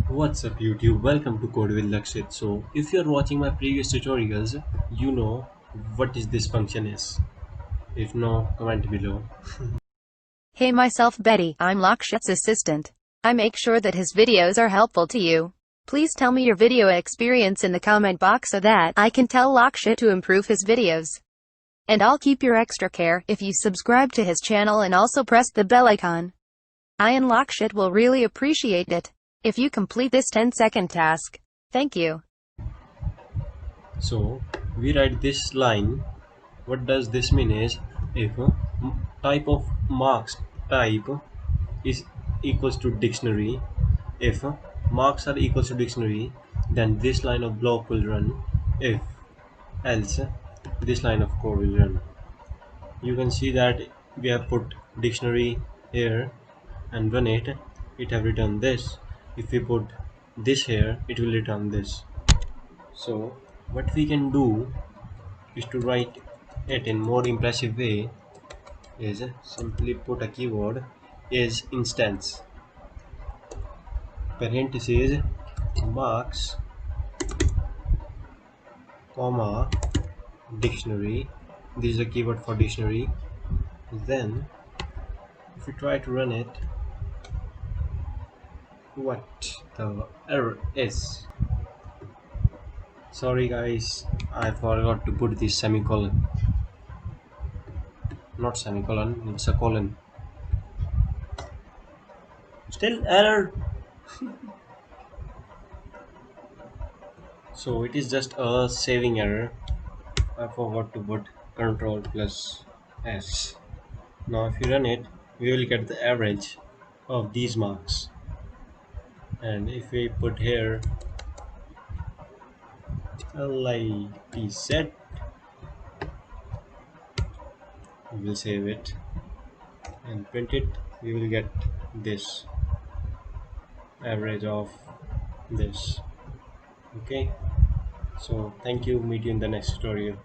What's up YouTube? Welcome to Code with Lakshit. So if you're watching my previous tutorials, you know what is this function is. If no, comment below. Hey myself Betty, I'm Lakshit's assistant. I make sure that his videos are helpful to you. Please tell me your video experience in the comment box so that I can tell Lakshit to improve his videos. And I'll keep your extra care if you subscribe to his channel and also press the bell icon. I and Lakshit will really appreciate it if you complete this 10-second task. Thank you. So we write this line. What does this mean is if type of marks type is equals to dictionary, if marks are equals to dictionary, then this line of block will run. If else, this line of code will run. You can see that we have put dictionary here and run it have returned this. If we put this here, it will return this. So what we can do is to write it in more impressive way is simply put a keyword is instance parentheses marks comma dictionary. This is a keyword for dictionary. Then if we try to run it, what the error is. Sorry guys, I forgot to put this semicolon. Not semicolon, it's a colon. Still error. So it is just a saving error. I forgot to put control plus S. Now if you run it, we will get the average of these marks. And if we put here LITZ, we will save it and print it. We will get this average of this. Okay, so thank you, meet you in the next tutorial.